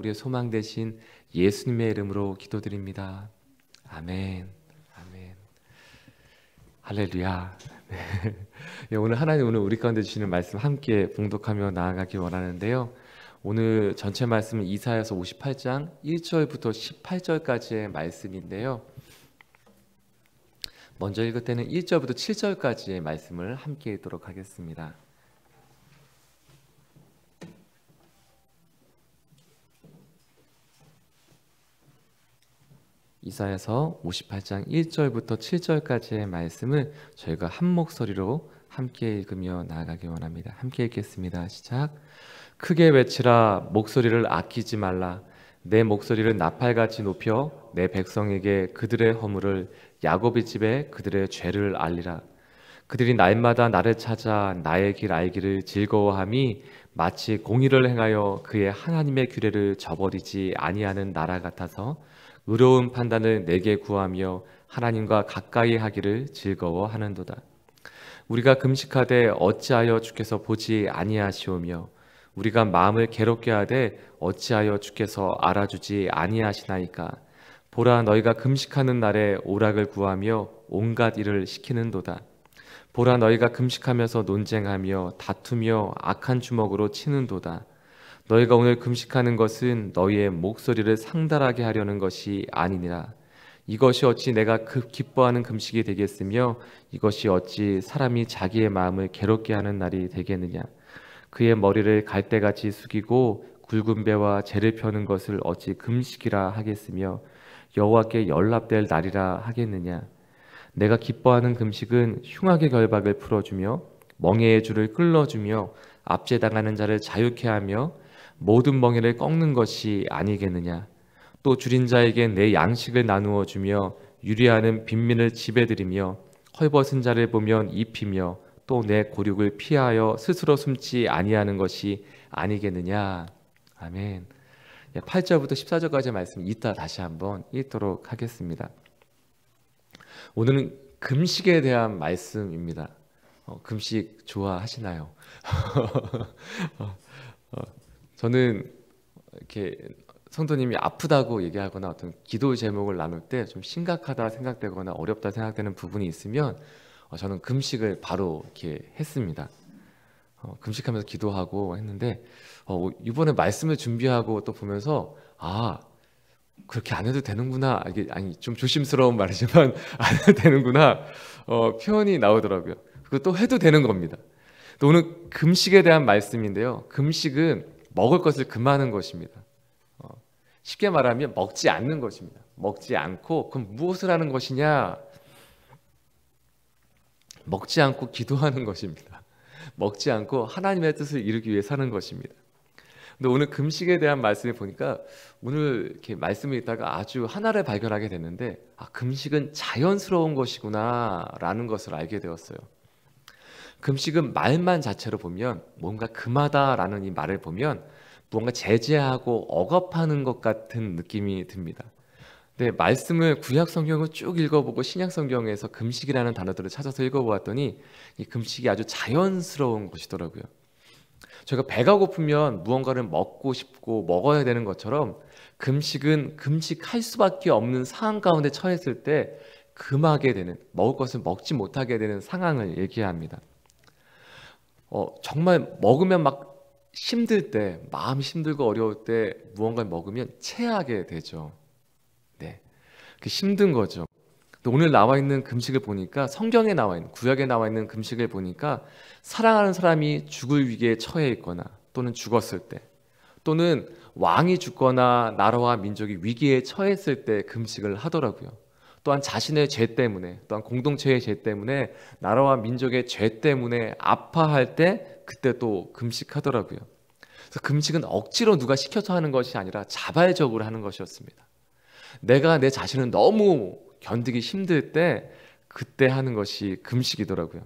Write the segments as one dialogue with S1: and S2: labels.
S1: 우리의 소망 되신 예수님의 이름으로 기도드립니다. 아멘. 아멘. 할렐루야. 네. 오늘 하나님 우리 가운데 주시는 말씀 함께 봉독하며 나아가기 원하는데요. 오늘 전체 말씀은 이사야서 58장 1절부터 18절까지의 말씀인데요. 먼저 읽을 때는 1절부터 7절까지의 말씀을 함께 읽도록 하겠습니다. 이사야서 58장 1절부터 7절까지의 말씀을 저희가 한 목소리로 함께 읽으며 나아가기 원합니다. 함께 읽겠습니다. 시작. 크게 외치라. 목소리를 아끼지 말라. 내 목소리를 나팔같이 높여 내 백성에게 그들의 허물을, 야곱의 집에 그들의 죄를 알리라. 그들이 날마다 나를 찾아 나의 길 알기를 즐거워함이 마치 공의를 행하여 그의 하나님의 규례를 저버리지 아니하는 나라 같아서 의로운 판단을 내게 구하며 하나님과 가까이 하기를 즐거워하는도다. 우리가 금식하되 어찌하여 주께서 보지 아니하시오며 우리가 마음을 괴롭게 하되 어찌하여 주께서 알아주지 아니하시나이까. 보라, 너희가 금식하는 날에 오락을 구하며 온갖 일을 시키는도다. 보라, 너희가 금식하면서 논쟁하며 다투며 악한 주먹으로 치는도다. 너희가 오늘 금식하는 것은 너희의 목소리를 상달하게 하려는 것이 아니니라. 이것이 어찌 내가 기뻐하는 금식이 되겠으며 이것이 어찌 사람이 자기의 마음을 괴롭게 하는 날이 되겠느냐. 그의 머리를 갈대같이 숙이고 굵은 배와 재를 펴는 것을 어찌 금식이라 하겠으며 여호와께 연락될 날이라 하겠느냐. 내가 기뻐하는 금식은 흉악의 결박을 풀어주며 멍에의 줄을 끌어주며 압제당하는 자를 자유케 하며 모든 멍에를 꺾는 것이 아니겠느냐. 또 줄인 자에게 내 양식을 나누어 주며 유리하는 빈민을 지배드리며 헐벗은 자를 보면 입히며 또 내 고륙을 피하여 스스로 숨지 아니하는 것이 아니겠느냐. 아멘. 8절부터 14절까지의 말씀 이따 다시 한번 읽도록 하겠습니다. 오늘은 금식에 대한 말씀입니다. 금식 좋아하시나요? 저는 이렇게 성도님이 아프다고 얘기하거나 어떤 기도 제목을 나눌 때 좀 심각하다 생각되거나 어렵다 생각되는 부분이 있으면 저는 금식을 바로 이렇게 했습니다. 금식하면서 기도하고 했는데 이번에 말씀을 준비하고 또 보면서 그렇게 안 해도 되는구나. 이게 아니 좀 조심스러운 말이지만 안 해도 되는구나. 표현이 나오더라고요. 그리고 또 해도 되는 겁니다. 또 오늘 금식에 대한 말씀인데요. 금식은 먹을 것을 금하는 것입니다. 쉽게 말하면 먹지 않는 것입니다. 먹지 않고 그럼 무엇을 하는 것이냐? 먹지 않고 기도하는 것입니다. 먹지 않고 하나님의 뜻을 이루기 위해 사는 것입니다. 근데 오늘 금식에 대한 말씀을 보니까 오늘 이렇게 말씀을 읽다가 아주 하나를 발견하게 됐는데 금식은 자연스러운 것이구나 라는 것을 알게 되었어요. 금식은 말만 자체로 보면 뭔가 금하다라는 이 말을 보면 무언가 제재하고 억압하는 것 같은 느낌이 듭니다. 근데 말씀을 구약 성경을 쭉 읽어보고 신약 성경에서 금식이라는 단어들을 찾아서 읽어보았더니 이 금식이 아주 자연스러운 것이더라고요. 저희가 배가 고프면 무언가를 먹고 싶고 먹어야 되는 것처럼 금식은 금식할 수밖에 없는 상황 가운데 처했을 때 금하게 되는, 먹을 것을 먹지 못하게 되는 상황을 얘기합니다. 정말 먹으면 막 힘들 때, 마음이 힘들고 어려울 때 무언가를 먹으면 체하게 되죠. 네, 그 힘든 거죠. 또 오늘 나와 있는 금식을 보니까 성경에 나와 있는, 구약에 나와 있는 금식을 보니까 사랑하는 사람이 죽을 위기에 처해 있거나 또는 죽었을 때 또는 왕이 죽거나 나라와 민족이 위기에 처했을 때 금식을 하더라고요. 또한 자신의 죄 때문에, 또한 공동체의 죄 때문에, 나라와 민족의 죄 때문에 아파할 때 그때 또 금식하더라고요. 그래서 금식은 억지로 누가 시켜서 하는 것이 아니라 자발적으로 하는 것이었습니다. 내가 내 자신을 너무 견디기 힘들 때 그때 하는 것이 금식이더라고요.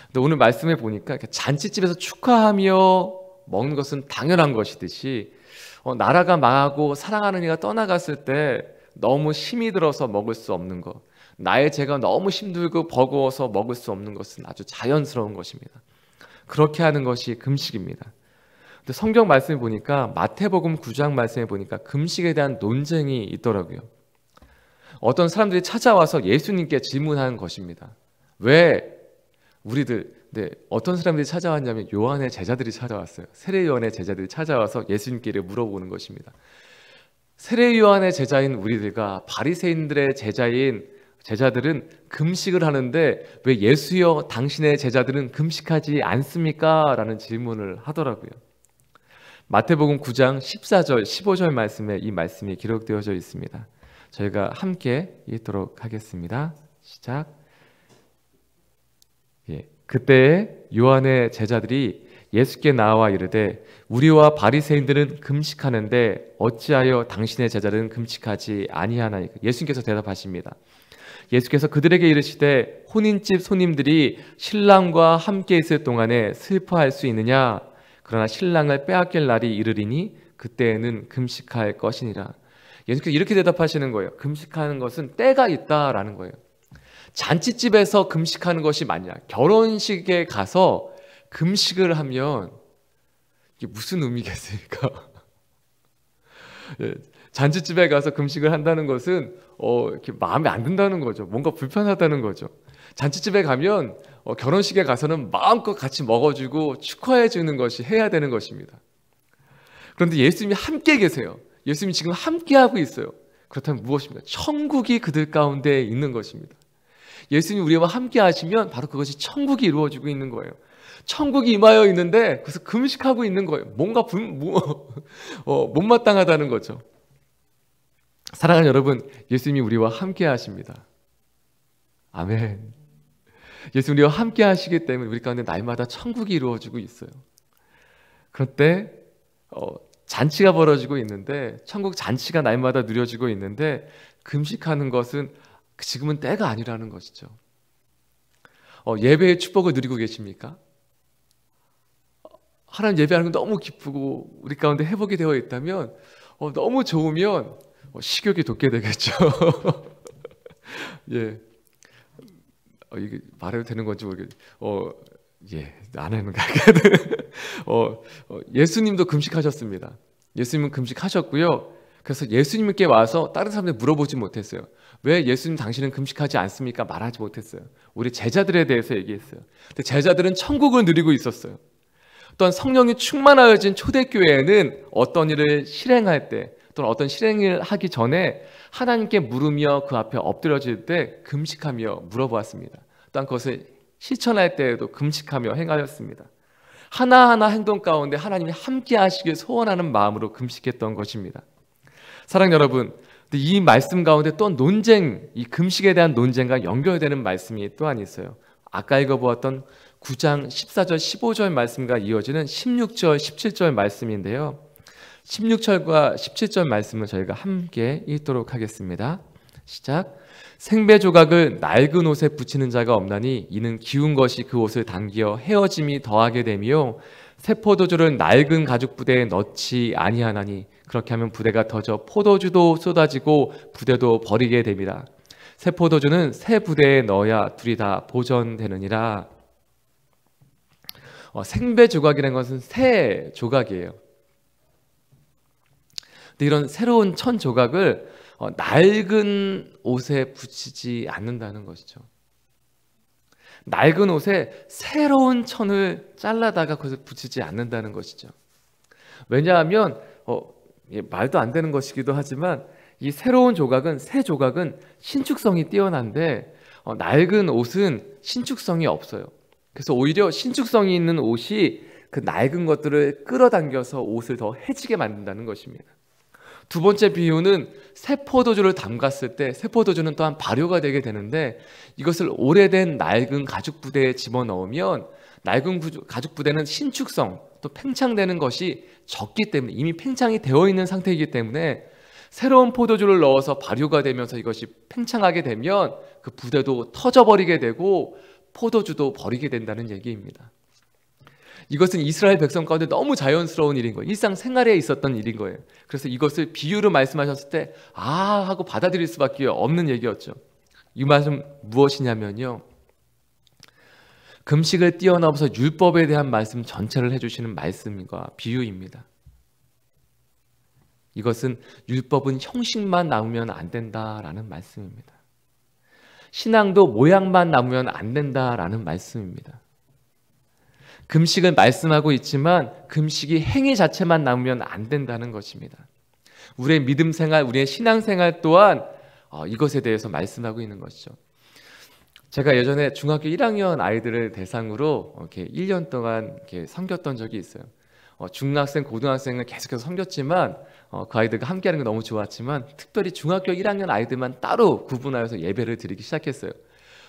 S1: 근데 오늘 말씀해 보니까 잔치집에서 축하하며 먹는 것은 당연한 것이듯이 나라가 망하고 사랑하는 이가 떠나갔을 때 너무 힘이 들어서 먹을 수 없는 것, 나의 죄가 너무 힘들고 버거워서 먹을 수 없는 것은 아주 자연스러운 것입니다. 그렇게 하는 것이 금식입니다. 근데 성경 말씀에 보니까 마태복음 9장 말씀에 보니까 금식에 대한 논쟁이 있더라고요. 어떤 사람들이 찾아와서 예수님께 질문하는 것입니다. 왜 우리들 어떤 사람들이 찾아왔냐면 요한의 제자들이 찾아왔어요. 세례 요한의 제자들이 찾아와서 예수님께 물어보는 것입니다. 세례 요한의 제자인 우리들과 바리새인들의 제자들은 금식을 하는데 왜 예수여 당신의 제자들은 금식하지 않습니까? 라는 질문을 하더라고요. 마태복음 9장 14절 15절 말씀에 이 말씀이 기록되어져 있습니다. 저희가 함께 읽도록 하겠습니다. 시작. 그때 요한의 제자들이 예수께 나와 이르되 우리와 바리새인들은 금식하는데 어찌하여 당신의 제자들은 금식하지 아니하나이까. 예수님께서 대답하십니다. 예수께서 그들에게 이르시되 혼인집 손님들이 신랑과 함께 있을 동안에 슬퍼할 수 있느냐? 그러나 신랑을 빼앗길 날이 이르리니 그때에는 금식할 것이니라. 예수께서 이렇게 대답하시는 거예요. 금식하는 것은 때가 있다라는 거예요. 잔치집에서 금식하는 것이 맞냐? 결혼식에 가서 금식을 하면 이게 무슨 의미겠습니까? 잔치집에 가서 금식을 한다는 것은 이렇게 마음에 안 든다는 거죠. 뭔가 불편하다는 거죠. 잔치집에 가면 결혼식에 가서는 마음껏 같이 먹어주고 축하해 주는 것이 해야 되는 것입니다. 그런데 예수님이 함께 계세요. 예수님이 지금 함께 하고 있어요. 그렇다면 무엇입니까? 천국이 그들 가운데 있는 것입니다. 예수님이 우리와 함께 하시면 바로 그것이 천국이 이루어지고 있는 거예요. 천국이 임하여 있는데 그래서 금식하고 있는 거예요. 뭔가 못마땅하다는 거죠. 사랑하는 여러분, 예수님이 우리와 함께 하십니다. 아멘. 예수님 우리와 함께 하시기 때문에 우리 가운데 날마다 천국이 이루어지고 있어요. 그런데 잔치가 벌어지고 있는데 천국 잔치가 날마다 누려지고 있는데 금식하는 것은 지금은 때가 아니라는 것이죠. 예배의 축복을 누리고 계십니까? 하나님 예배하는 건 너무 기쁘고 우리 가운데 회복이 되어 있다면 너무 좋으면 식욕이 돋게 되겠죠. 예, 이게 말해도 되는 건지 모르겠. 안 하는 거. 예수님도 금식하셨습니다. 예수님은 금식하셨고요. 그래서 예수님께 와서 다른 사람들 물어보지 못했어요. 왜 예수님 당신은 금식하지 않습니까? 말하지 못했어요. 우리 제자들에 대해서 얘기했어요. 근데 제자들은 천국을 누리고 있었어요. 또한 성령이 충만하여진 초대교회에는 어떤 일을 실행할 때 또는 어떤 실행을 하기 전에 하나님께 물으며 그 앞에 엎드려질 때 금식하며 물어보았습니다. 또한 그것을 실천할 때에도 금식하며 행하였습니다. 하나하나 행동 가운데 하나님이 함께 하시길 소원하는 마음으로 금식했던 것입니다. 사랑하는 여러분, 이 말씀 가운데 또 이 금식에 대한 논쟁과 연결되는 말씀이 또한 있어요. 아까 읽어보았던 9장 14절 15절 말씀과 이어지는 16절 17절 말씀인데요. 16절과 17절 말씀을 저희가 함께 읽도록 하겠습니다. 시작. 생배 조각을 낡은 옷에 붙이는 자가 없나니 이는 기운 것이 그 옷을 당겨 헤어짐이 더하게 되며 새 포도주를 낡은 가죽 부대에 넣지 아니하나니 그렇게 하면 부대가 터져 포도주도 쏟아지고 부대도 버리게 됩니다. 새 포도주는 새 부대에 넣어야 둘이 다 보존되느니라. 생배 조각이라는 것은 새 조각이에요. 근데 이런 새로운 천 조각을 낡은 옷에 붙이지 않는다는 것이죠. 낡은 옷에 새로운 천을 잘라다가 그것을 붙이지 않는다는 것이죠. 왜냐하면 말도 안 되는 것이기도 하지만 이 새로운 조각은 새 조각은 신축성이 뛰어난데 낡은 옷은 신축성이 없어요. 그래서 오히려 신축성이 있는 옷이 그 낡은 것들을 끌어당겨서 옷을 더 해지게 만든다는 것입니다. 두 번째 비유는 새 포도주를 담갔을 때 새 포도주는 또한 발효가 되게 되는데 이것을 오래된 낡은 가죽 부대에 집어넣으면 낡은 가죽 부대는 신축성 또 팽창되는 것이 적기 때문에 이미 팽창이 되어 있는 상태이기 때문에 새로운 포도주를 넣어서 발효가 되면서 이것이 팽창하게 되면 그 부대도 터져버리게 되고 포도주도 버리게 된다는 얘기입니다. 이것은 이스라엘 백성 가운데 너무 자연스러운 일인 거예요. 일상생활에 있었던 일인 거예요. 그래서 이것을 비유로 말씀하셨을 때 하고 받아들일 수밖에 없는 얘기였죠. 이 말씀 무엇이냐면요, 금식을 뛰어넘어서 율법에 대한 말씀 전체를 해주시는 말씀과 비유입니다. 이것은 율법은 형식만 남으면 안 된다라는 말씀입니다. 신앙도 모양만 남으면 안 된다라는 말씀입니다. 금식을 말씀하고 있지만 금식이 행위 자체만 남으면 안 된다는 것입니다. 우리의 믿음 생활, 우리의 신앙 생활 또한 이것에 대해서 말씀하고 있는 것이죠. 제가 예전에 중학교 1학년 아이들을 대상으로 이렇게 1년 동안 이렇게 섬겼던 적이 있어요. 중학생, 고등학생을 계속해서 섬겼지만 그 아이들과 함께하는 게 너무 좋았지만 특별히 중학교 1학년 아이들만 따로 구분하여서 예배를 드리기 시작했어요.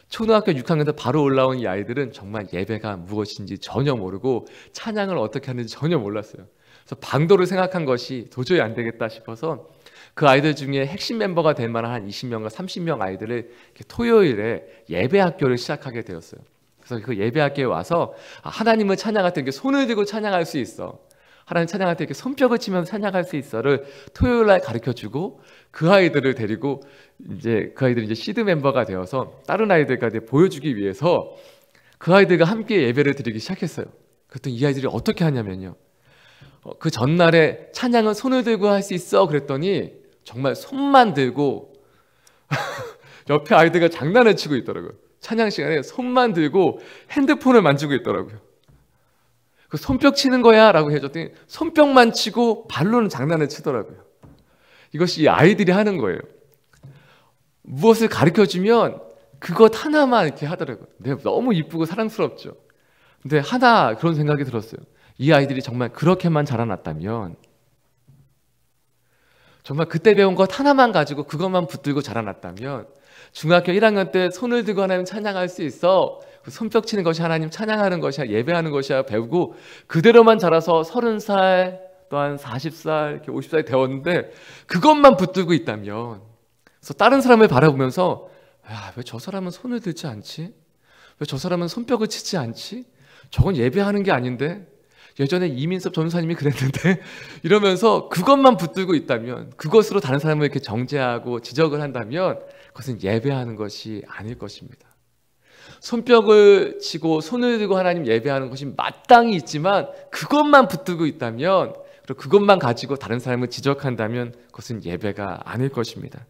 S1: 초등학교 6학년에서 바로 올라온 이 아이들은 정말 예배가 무엇인지 전혀 모르고 찬양을 어떻게 하는지 전혀 몰랐어요. 그래서 방도를 생각한 것이 도저히 안 되겠다 싶어서 그 아이들 중에 핵심 멤버가 될 만한 한 20명과 30명 아이들을 토요일에 예배 학교를 시작하게 되었어요. 그래서 그 예배 학교에 와서 하나님을 찬양할 때 이렇게 손을 들고 찬양할 수 있어, 하나님 찬양할 때 이렇게 손뼉을 치면서 찬양할 수 있어를 토요일 날 가르쳐주고 그 아이들을 데리고 이제 그 아이들이 이제 시드 멤버가 되어서 다른 아이들까지 보여주기 위해서 그 아이들과 함께 예배를 드리기 시작했어요. 그랬더니 이 아이들이 어떻게 하냐면요, 그 전날에 찬양은 손을 들고 할 수 있어 그랬더니 정말 손만 들고 옆에 아이들과 장난을 치고 있더라고요. 찬양 시간에 손만 들고 핸드폰을 만지고 있더라고요. 그 손뼉 치는 거야 라고 해줬더니 손뼉만 치고 발로는 장난을 치더라고요. 이것이 아이들이 하는 거예요. 무엇을 가르쳐주면 그것 하나만 이렇게 하더라고요. 너무 이쁘고 사랑스럽죠. 근데 하나 그런 생각이 들었어요. 이 아이들이 정말 그렇게만 자라났다면, 정말 그때 배운 것 하나만 가지고 그것만 붙들고 자라났다면 중학교 1학년 때 손을 들고 하나님 찬양할 수 있어, 손뼉 치는 것이 하나님 찬양하는 것이야, 예배하는 것이야 배우고 그대로만 자라서 30살 또한 40살 이렇게 50살이 되었는데 그것만 붙들고 있다면, 그래서 다른 사람을 바라보면서 왜 저 사람은 손을 들지 않지? 왜 저 사람은 손뼉을 치지 않지? 저건 예배하는 게 아닌데? 예전에 이민섭 전사님이 그랬는데 이러면서 그것만 붙들고 있다면, 그것으로 다른 사람을 이렇게 정죄하고 지적을 한다면 그것은 예배하는 것이 아닐 것입니다. 손뼉을 치고 손을 들고 하나님 예배하는 것이 마땅히 있지만 그것만 붙들고 있다면, 그리고 그것만 가지고 다른 사람을 지적한다면 그것은 예배가 아닐 것입니다.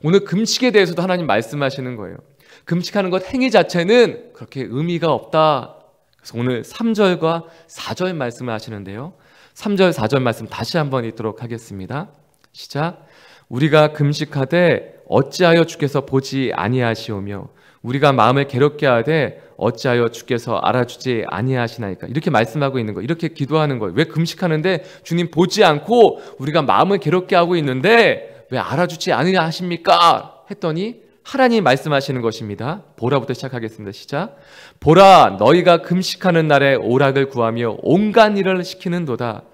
S1: 오늘 금식에 대해서도 하나님 말씀하시는 거예요. 금식하는 것 행위 자체는 그렇게 의미가 없다. 그래서 오늘 3절과 4절 말씀을 하시는데요, 3절 4절 말씀 다시 한번 읽도록 하겠습니다. 시작. 우리가 금식하되 어찌하여 주께서 보지 아니하시오며 우리가 마음을 괴롭게 하되 어찌하여 주께서 알아주지 아니하시나이까. 이렇게 말씀하고 있는 거예요. 이렇게 기도하는 거예요. 왜 금식하는데 주님 보지 않고 우리가 마음을 괴롭게 하고 있는데 왜 알아주지 아니하십니까? 했더니 하나님 말씀하시는 것입니다. 보라부터 시작하겠습니다. 시작. 보라, 너희가 금식하는 날에 오락을 구하며 온갖 일을 시키는도다.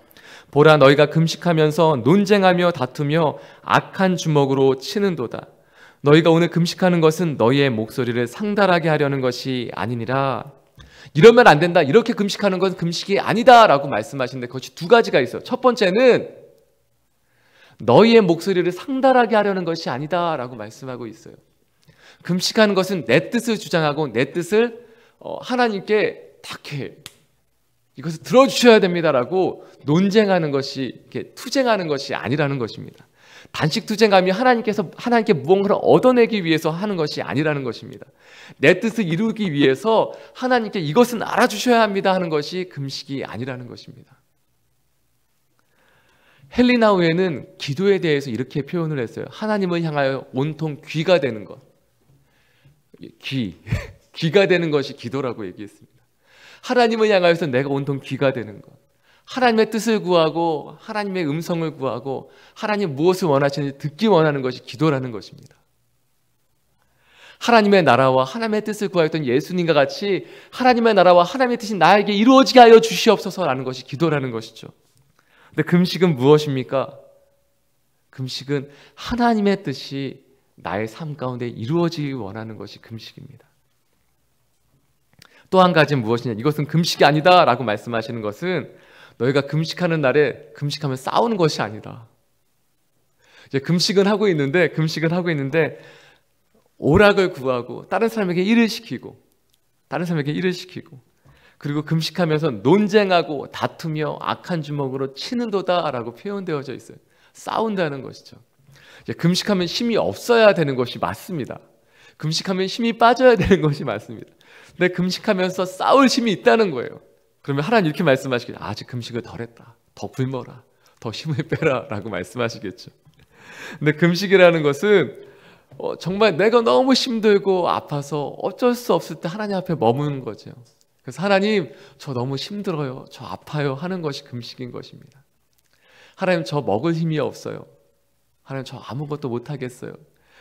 S1: 보라, 너희가 금식하면서 논쟁하며 다투며 악한 주먹으로 치는도다. 너희가 오늘 금식하는 것은 너희의 목소리를 상달하게 하려는 것이 아니니라. 이러면 안 된다, 이렇게 금식하는 건 금식이 아니다 라고 말씀하시는데 그것이 두 가지가 있어요. 첫 번째는 너희의 목소리를 상달하게 하려는 것이 아니다 라고 말씀하고 있어요. 금식하는 것은 내 뜻을 주장하고 내 뜻을 하나님께 탁해, 이것을 들어주셔야 됩니다라고 논쟁하는 것이, 이렇게 투쟁하는 것이 아니라는 것입니다. 단식 투쟁하며 하나님께 무언가를 얻어내기 위해서 하는 것이 아니라는 것입니다. 내 뜻을 이루기 위해서 하나님께 이것은 알아주셔야 합니다 하는 것이 금식이 아니라는 것입니다. 헬리나우에는 기도에 대해서 이렇게 표현을 했어요. 하나님을 향하여 온통 귀가 되는 것. 귀가 되는 것이 기도라고 얘기했습니다. 하나님을 향하여서 내가 온통 귀가 되는 것, 하나님의 뜻을 구하고 하나님의 음성을 구하고 하나님 무엇을 원하시는지 듣기 원하는 것이 기도라는 것입니다. 하나님의 나라와 하나님의 뜻을 구하였던 예수님과 같이 하나님의 나라와 하나님의 뜻이 나에게 이루어지게 하여 주시옵소서라는 것이 기도라는 것이죠. 근데 금식은 무엇입니까? 금식은 하나님의 뜻이 나의 삶 가운데 이루어지기 원하는 것이 금식입니다. 또 한 가지는 무엇이냐, 이것은 금식이 아니다 라고 말씀하시는 것은 너희가 금식하는 날에 금식하면 싸우는 것이 아니다. 이제 금식은 하고 있는데 오락을 구하고 다른 사람에게 일을 시키고 다른 사람에게 일을 시키고, 그리고 금식하면서 논쟁하고 다투며 악한 주먹으로 치는도다라고 표현되어져 있어요. 싸운다는 것이죠. 금식하면 힘이 없어야 되는 것이 맞습니다. 금식하면 힘이 빠져야 되는 것이 맞습니다. 근데 금식하면서 싸울 힘이 있다는 거예요. 그러면 하나님 이렇게 말씀하시겠죠. 아직 금식을 덜 했다. 더 굶어라. 더 힘을 빼라 라고 말씀하시겠죠. 근데 금식이라는 것은 정말 내가 너무 힘들고 아파서 어쩔 수 없을 때 하나님 앞에 머무는 거죠. 그래서 하나님, 저 너무 힘들어요. 저 아파요. 하는 것이 금식인 것입니다. 하나님, 저 먹을 힘이 없어요. 하나님, 저 아무것도 못하겠어요.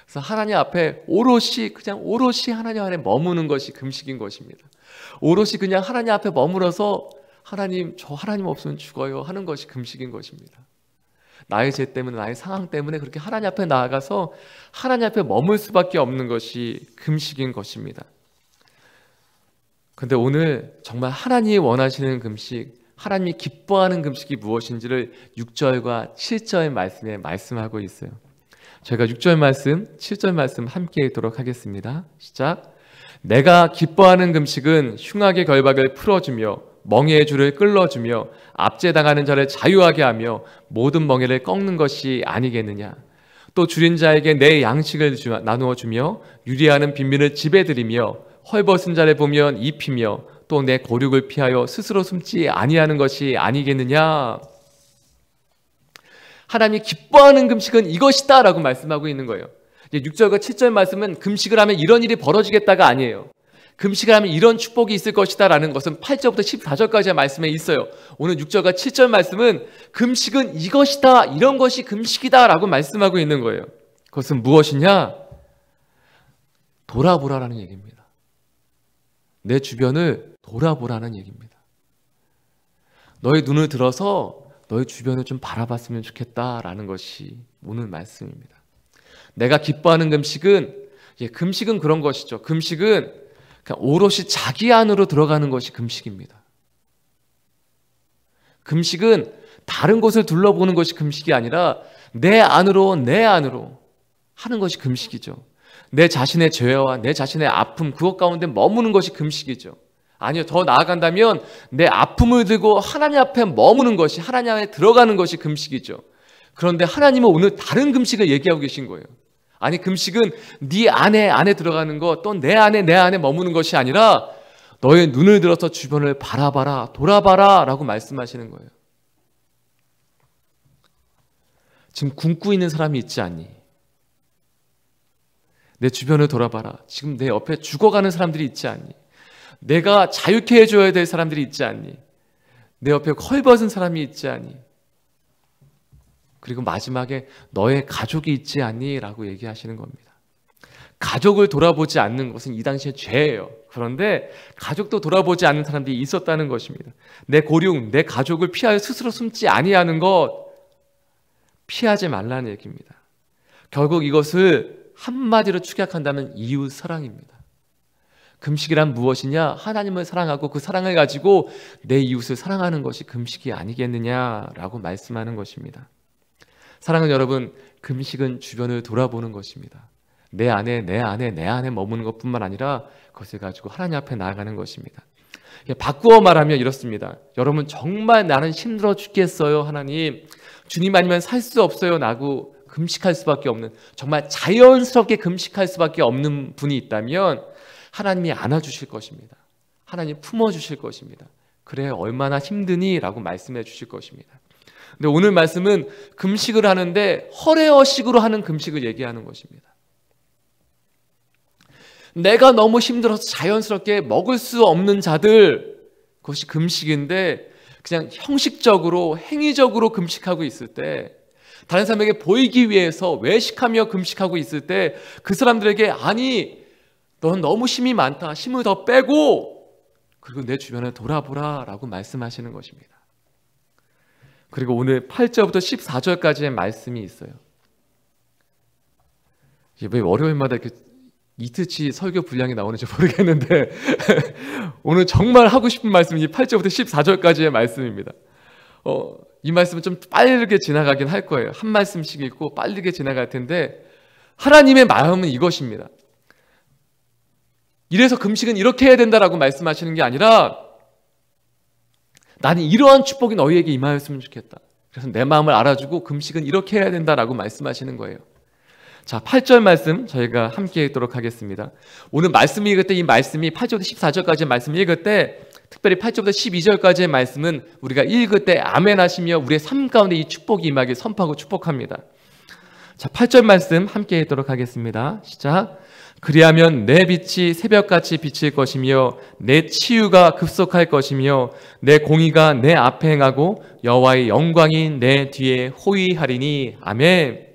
S1: 그래서 하나님 앞에 그냥 오롯이 하나님 안에 머무는 것이 금식인 것입니다. 오롯이 그냥 하나님 앞에 머물어서 하나님, 저 하나님 없으면 죽어요 하는 것이 금식인 것입니다. 나의 죄 때문에, 나의 상황 때문에 그렇게 하나님 앞에 나아가서 하나님 앞에 머물 수밖에 없는 것이 금식인 것입니다. 근데 오늘 정말 하나님이 원하시는 금식, 하나님이 기뻐하는 금식이 무엇인지를 6절과 7절 말씀에 말씀하고 있어요. 저희가 6절 말씀, 7절 말씀 함께 읽도록 하겠습니다. 시작. 내가 기뻐하는 금식은 흉악의 결박을 풀어주며 멍에의 줄을 끌어주며 압제당하는 자를 자유하게 하며 모든 멍에를 꺾는 것이 아니겠느냐. 또 줄인 자에게 내 양식을 나누어 주며 유리하는 빈민을 집에 들이며 헐벗은 자를 보면 입히며 또 내 고륙을 피하여 스스로 숨지 아니하는 것이 아니겠느냐. 하나님이 기뻐하는 금식은 이것이다 라고 말씀하고 있는 거예요. 6절과 7절 말씀은 금식을 하면 이런 일이 벌어지겠다가 아니에요. 금식을 하면 이런 축복이 있을 것이다 라는 것은 8절부터 14절까지의 말씀에 있어요. 오늘 6절과 7절 말씀은 금식은 이것이다, 이런 것이 금식이다 라고 말씀하고 있는 거예요. 그것은 무엇이냐? 돌아보라라는 얘기입니다. 내 주변을 돌아보라는 얘기입니다. 너의 눈을 들어서 너의 주변을 좀 바라봤으면 좋겠다라는 것이 오늘 말씀입니다. 내가 기뻐하는 금식은, 금식은 그런 것이죠. 금식은 그냥 오롯이 자기 안으로 들어가는 것이 금식입니다. 금식은 다른 곳을 둘러보는 것이 금식이 아니라 내 안으로 하는 것이 금식이죠. 내 자신의 죄와 내 자신의 아픔, 그것 가운데 머무는 것이 금식이죠. 아니요, 더 나아간다면 내 아픔을 들고 하나님 앞에 머무는 것이, 하나님 안에 들어가는 것이 금식이죠. 그런데 하나님은 오늘 다른 금식을 얘기하고 계신 거예요. 아니, 금식은 네 안에 들어가는 것, 또 내 안에 머무는 것이 아니라 너의 눈을 들어서 주변을 바라봐라, 돌아봐라 라고 말씀하시는 거예요. 지금 굶고 있는 사람이 있지 않니? 내 주변을 돌아봐라. 지금 내 옆에 죽어가는 사람들이 있지 않니? 내가 자유케 해줘야 될 사람들이 있지 않니? 내 옆에 헐벗은 사람이 있지 않니? 그리고 마지막에 너의 가족이 있지 않니? 라고 얘기하시는 겁니다. 가족을 돌아보지 않는 것은 이 당시에 죄예요. 그런데 가족도 돌아보지 않는 사람들이 있었다는 것입니다. 내 고륙, 내 가족을 피하여 스스로 숨지 아니하는 것, 피하지 말라는 얘기입니다. 결국 이것을 한마디로 축약한다면 이웃 사랑입니다. 금식이란 무엇이냐? 하나님을 사랑하고 그 사랑을 가지고 내 이웃을 사랑하는 것이 금식이 아니겠느냐라고 말씀하는 것입니다. 사랑하는 여러분, 금식은 주변을 돌아보는 것입니다. 내 안에 머무는 것뿐만 아니라 그것을 가지고 하나님 앞에 나아가는 것입니다. 바꾸어 말하면 이렇습니다. 여러분, 정말 나는 힘들어 죽겠어요. 하나님, 주님 아니면 살 수 없어요. 라고 금식할 수밖에 없는, 정말 자연스럽게 금식할 수밖에 없는 분이 있다면 하나님이 안아주실 것입니다. 하나님 품어주실 것입니다. 그래, 얼마나 힘드니? 라고 말씀해 주실 것입니다. 근데 오늘 말씀은 금식을 하는데 허례허식으로 하는 금식을 얘기하는 것입니다. 내가 너무 힘들어서 자연스럽게 먹을 수 없는 자들, 그것이 금식인데 그냥 형식적으로, 행위적으로 금식하고 있을 때, 다른 사람에게 보이기 위해서 외식하며 금식하고 있을 때 그 사람들에게, 아니, 넌 너무 힘이 많다, 힘을 더 빼고 그리고 내 주변을 돌아보라 라고 말씀하시는 것입니다. 그리고 오늘 8절부터 14절까지의 말씀이 있어요. 왜 월요일마다 이렇게 이틀치 설교 분량이 나오는지 모르겠는데 오늘 정말 하고 싶은 말씀이 8절부터 14절까지의 말씀입니다. 이 말씀은 좀 빠르게 지나가긴 할 거예요. 한 말씀씩 읽고 빠르게 지나갈 텐데, 하나님의 마음은 이것입니다. 이래서 금식은 이렇게 해야 된다라고 말씀하시는 게 아니라 나는 이러한 축복이 너희에게 임하였으면 좋겠다. 그래서 내 마음을 알아주고 금식은 이렇게 해야 된다라고 말씀하시는 거예요. 자, 8절 말씀 저희가 함께 읽도록 하겠습니다. 오늘 말씀 읽을 때 이 말씀이 8절부터 14절까지의 말씀 읽을 때 특별히 8절부터 12절까지의 말씀은 우리가 읽을 때 아멘 하시며 우리의 삶 가운데 이 축복이 임하길 선포하고 축복합니다. 자, 8절 말씀 함께 읽도록 하겠습니다. 시작. 그리하면 내 빛이 새벽같이 비칠 것이며 내 치유가 급속할 것이며 내 공의가 내 앞에 행하고 여호와의 영광이 내 뒤에 호위하리니. 아멘.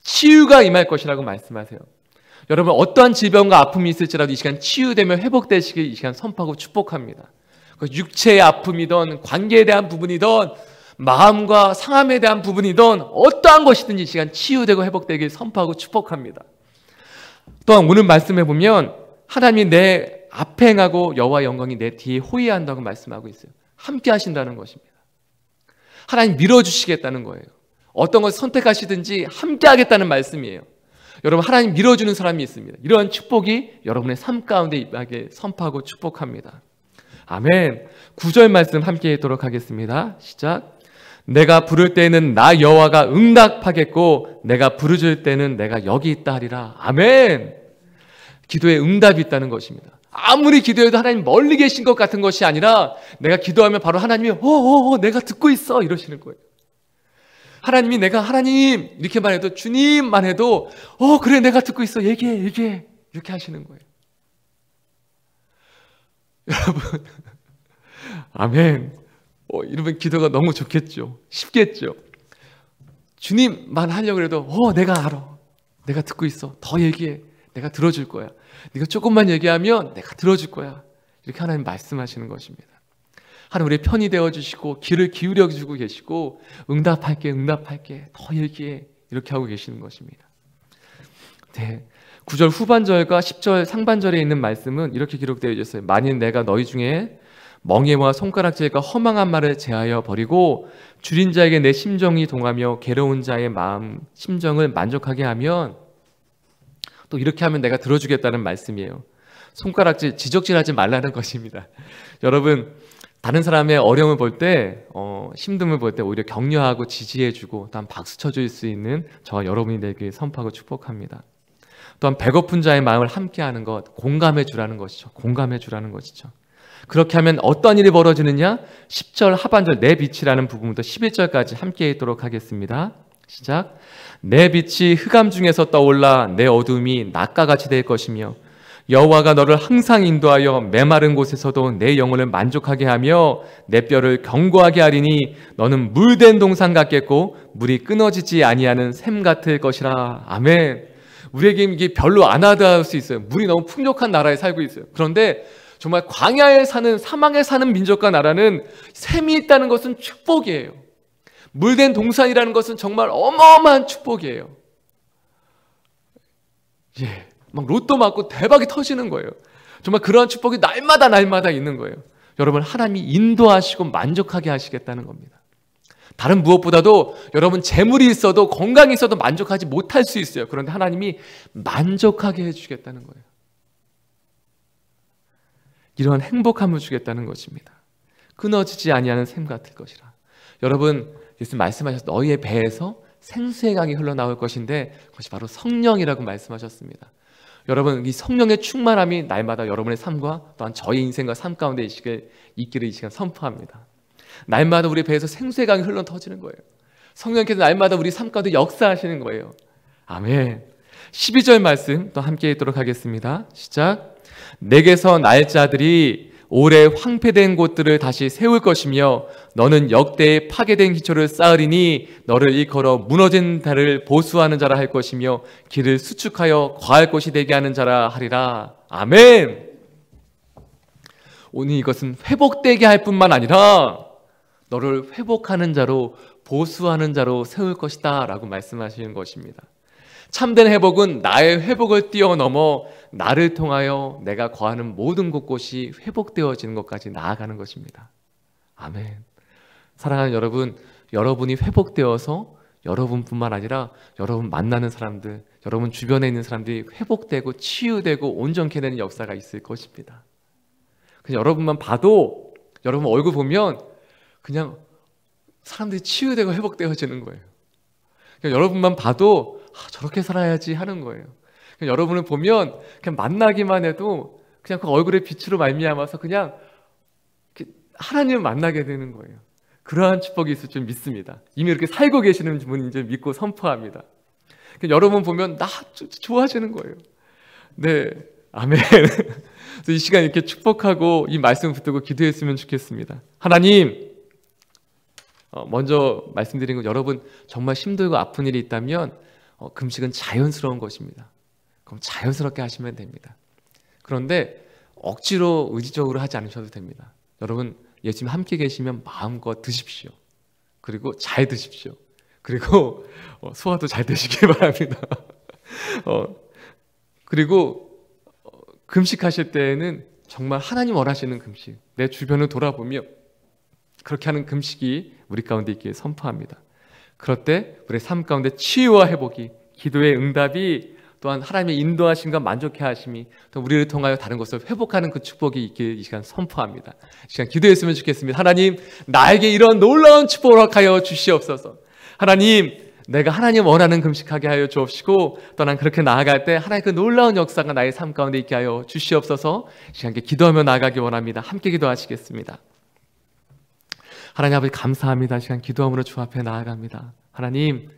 S1: 치유가 임할 것이라고 말씀하세요. 여러분, 어떠한 질병과 아픔이 있을지라도 이 시간 치유되며 회복되시길 이 시간 선포하고 축복합니다. 육체의 아픔이든 관계에 대한 부분이든 마음과 상함에 대한 부분이든 어떠한 것이든지 이 시간 치유되고 회복되길 선포하고 축복합니다. 또한 오늘 말씀해 보면 하나님이 내 앞에 행하고 여호와의 영광이 내 뒤에 호위한다고 말씀하고 있어요. 함께 하신다는 것입니다. 하나님 밀어주시겠다는 거예요. 어떤 것을 선택하시든지 함께 하겠다는 말씀이에요. 여러분, 하나님 밀어주는 사람이 있습니다. 이러한 축복이 여러분의 삶 가운데 임하게 선포하고 축복합니다. 아멘. 9절 말씀 함께 읽도록 하겠습니다. 시작. 내가 부를 때는 나 여호와가 응답하겠고 내가 부르짖을 때는 내가 여기 있다 하리라. 아멘. 기도에 응답이 있다는 것입니다. 아무리 기도해도 하나님 멀리 계신 것 같은 것이 아니라 내가 기도하면 바로 하나님이 내가 듣고 있어 이러시는 거예요. 하나님이 내가 하나님 이렇게만 해도 주님만 해도 그래 내가 듣고 있어 얘기해 이렇게 하시는 거예요. 여러분 아멘. 이러면 기도가 너무 좋겠죠. 쉽겠죠. 주님만 하려고 해도 내가 알아. 내가 듣고 있어. 더 얘기해. 내가 들어줄 거야. 네가 조금만 얘기하면 내가 들어줄 거야. 이렇게 하나님 말씀하시는 것입니다. 하나님 우리 편이 되어주시고 귀를 기울여 주고 계시고 응답할게 더 얘기해 이렇게 하고 계시는 것입니다. 네, 9절 후반절과 10절 상반절에 있는 말씀은 이렇게 기록되어 있어요. 만일 내가 너희 중에 멍에와 손가락질과 허망한 말을 제하여 버리고 줄인 자에게 내 심정이 동하며 괴로운 자의 마음 심정을 만족하게 하면, 또 이렇게 하면 내가 들어주겠다는 말씀이에요. 손가락질 지적질하지 말라는 것입니다. 여러분, 다른 사람의 어려움을 볼 때, 힘듦을 볼 때 오히려 격려하고 지지해주고 또한 박수 쳐줄 수 있는 저와 여러분이 되길 선포하고 축복합니다. 또한 배고픈 자의 마음을 함께하는 것, 공감해 주라는 것이죠. 공감해 주라는 것이죠. 그렇게 하면 어떤 일이 벌어지느냐? 10절 하반절 내 빛이라는 부분부터 11절까지 함께 읽도록 하겠습니다. 시작. 내 빛이 흑암 중에서 떠올라 내 어둠이 낮과 같이 될 것이며 여호와가 너를 항상 인도하여 메마른 곳에서도 내 영혼을 만족하게 하며 내 뼈를 견고하게 하리니 너는 물된 동산 같겠고 물이 끊어지지 아니하는 샘 같을 것이라. 아멘. 우리에게 이게 별로 안 와닿을 수 있어요. 물이 너무 풍족한 나라에 살고 있어요. 그런데 정말 광야에 사는, 사막에 사는 민족과 나라는 샘이 있다는 것은 축복이에요. 물된 동산이라는 것은 정말 어마어마한 축복이에요. 막 로또 맞고 대박이 터지는 거예요. 정말 그러한 축복이 날마다 있는 거예요. 여러분, 하나님이 인도하시고 만족하게 하시겠다는 겁니다. 다른 무엇보다도 여러분 재물이 있어도 건강이 있어도 만족하지 못할 수 있어요. 그런데 하나님이 만족하게 해주겠다는 거예요. 이러한 행복함을 주겠다는 것입니다. 끊어지지 아니하는 샘 같을 것이라. 여러분, 예수님 말씀하셨을 때 너희의 배에서 생수의 강이 흘러나올 것인데 그것이 바로 성령이라고 말씀하셨습니다. 여러분, 이 성령의 충만함이 날마다 여러분의 삶과 또한 저희 인생과 삶 가운데 있기를 이 시간 선포합니다. 날마다 우리 배에서 생수의 강이 흘러 터지는 거예요. 성령께서 날마다 우리 삶 가운데 역사하시는 거예요. 아멘. 12절 말씀 또 함께 읽도록 하겠습니다. 시작. 내게서 날 자들이 오래 황폐된 곳들을 다시 세울 것이며 너는 역대의 파괴된 기초를 쌓으리니 너를 일컬어 무너진 달을 보수하는 자라 할 것이며 길을 수축하여 거할 곳이 되게 하는 자라 하리라. 아멘. 오늘 이것은 회복되게 할 뿐만 아니라 너를 회복하는 자로, 보수하는 자로 세울 것이다 라고 말씀하시는 것입니다. 참된 회복은 나의 회복을 뛰어넘어 나를 통하여 내가 거하는 모든 곳곳이 회복되어지는 것까지 나아가는 것입니다. 아멘. 사랑하는 여러분, 여러분이 회복되어서 여러분뿐만 아니라 여러분 만나는 사람들, 여러분 주변에 있는 사람들이 회복되고 치유되고 온전케 되는 역사가 있을 것입니다. 그냥 여러분만 봐도, 여러분 얼굴 보면 그냥 사람들이 치유되고 회복되어지는 거예요. 그냥 여러분만 봐도 저렇게 살아야지 하는 거예요. 그냥 여러분을 보면 그냥 만나기만 해도 그냥 그 얼굴의 빛으로 말미암아서 그냥 하나님을 만나게 되는 거예요. 그러한 축복이 있을 줄 믿습니다. 이미 이렇게 살고 계시는 분인 줄 믿고 선포합니다. 여러분 보면 나 좋아지는 거예요. 네, 아멘. 그래서 이 시간 이렇게 축복하고 이 말씀을 붙들고 기도했으면 좋겠습니다. 하나님, 먼저 말씀드린 건 여러분 정말 힘들고 아픈 일이 있다면 금식은 자연스러운 것입니다. 그럼 자연스럽게 하시면 됩니다. 그런데 억지로 의지적으로 하지 않으셔도 됩니다. 여러분 예수님 함께 계시면 마음껏 드십시오. 그리고 잘 드십시오. 그리고 소화도 잘 되시길 바랍니다. 그리고 금식하실 때에는 정말 하나님 원하시는 금식, 내 주변을 돌아보며 그렇게 하는 금식이 우리 가운데 있기를 선포합니다. 그럴 때 우리의 삶 가운데 치유와 회복이, 기도의 응답이, 또한 하나님의 인도하심과 만족해 하심이 또 우리를 통하여 다른 것을 회복하는 그 축복이 있기를 이 시간 선포합니다. 이 시간 기도했으면 좋겠습니다. 하나님, 나에게 이런 놀라운 축복을 허락하여 주시옵소서. 하나님, 내가 하나님 원하는 금식하게 하여 주옵시고 또 난 그렇게 나아갈 때 하나님의 그 놀라운 역사가 나의 삶 가운데 있게 하여 주시옵소서. 이 시간 기도하며 나아가기 원합니다. 함께 기도하시겠습니다. 하나님 아버지 감사합니다. 이 시간 기도함으로 주 앞에 나아갑니다. 하나님,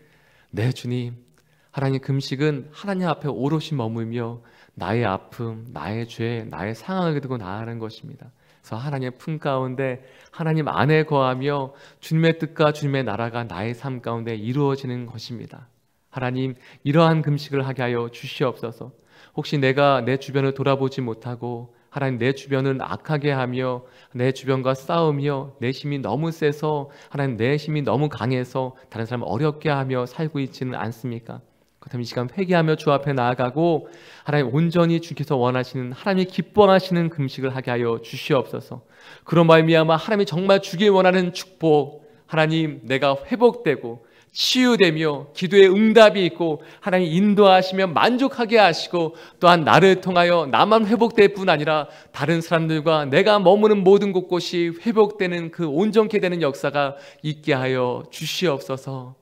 S1: 네 주님, 하나님 금식은 하나님 앞에 오롯이 머물며 나의 아픔, 나의 죄, 나의 상황을 두고 나아가는 것입니다. 그래서 하나님의 품 가운데 하나님 안에 거하며 주님의 뜻과 주님의 나라가 나의 삶 가운데 이루어지는 것입니다. 하나님, 이러한 금식을 하게 하여 주시옵소서. 혹시 내가 내 주변을 돌아보지 못하고 하나님 내 주변은 악하게 하며 내 주변과 싸우며 내 힘이 너무 세서 하나님 내 힘이 너무 강해서 다른 사람을 어렵게 하며 살고 있지는 않습니까? 그렇다면 이 시간 회개하며 주 앞에 나아가고 하나님 온전히 주께서 원하시는 하나님이 기뻐하시는 금식을 하게 하여 주시옵소서. 그런 말미암아 하나님이 정말 주길 원하는 축복, 하나님 내가 회복되고 치유되며 기도의 응답이 있고 하나님 인도하시며 만족하게 하시고 또한 나를 통하여 나만 회복될 뿐 아니라 다른 사람들과 내가 머무는 모든 곳곳이 회복되는 그 온전케 되는 역사가 있게 하여 주시옵소서.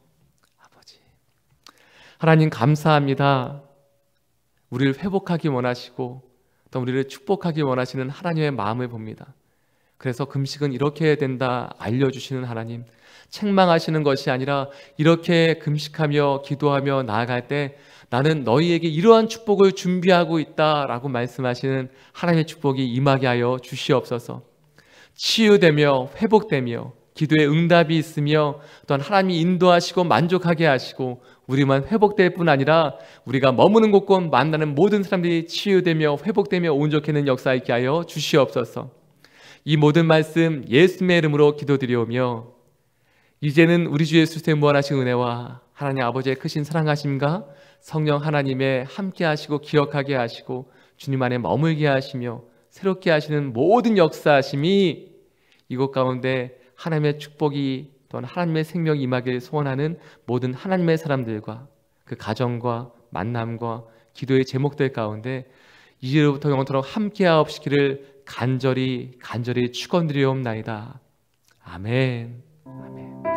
S1: 하나님 감사합니다. 우리를 회복하기 원하시고 또 우리를 축복하기 원하시는 하나님의 마음을 봅니다. 그래서 금식은 이렇게 해야 된다 알려주시는 하나님, 책망하시는 것이 아니라 이렇게 금식하며 기도하며 나아갈 때 나는 너희에게 이러한 축복을 준비하고 있다라고 말씀하시는 하나님의 축복이 임하게 하여 주시옵소서. 치유되며 회복되며 기도의 응답이 있으며 또한 하나님이 인도하시고 만족하게 하시고 우리만 회복될 뿐 아니라 우리가 머무는 곳곳 만나는 모든 사람들이 치유되며 회복되며 온전케는 역사 있게 하여 주시옵소서. 이 모든 말씀 예수님의 이름으로 기도드리오며 이제는 우리 주 예수 그리스도의 무한하신 은혜와 하나님 아버지의 크신 사랑하심과 성령 하나님의 함께 하시고 기억하게 하시고 주님 안에 머물게 하시며 새롭게 하시는 모든 역사하심이 이곳 가운데 하나님의 축복이 또한 하나님의 생명이 임하길 소원하는 모든 하나님의 사람들과 그 가정과 만남과 기도의 제목들 가운데 이제로부터 영원토록 함께하옵시기를 간절히 축원드리옵나이다. 아멘. 아멘.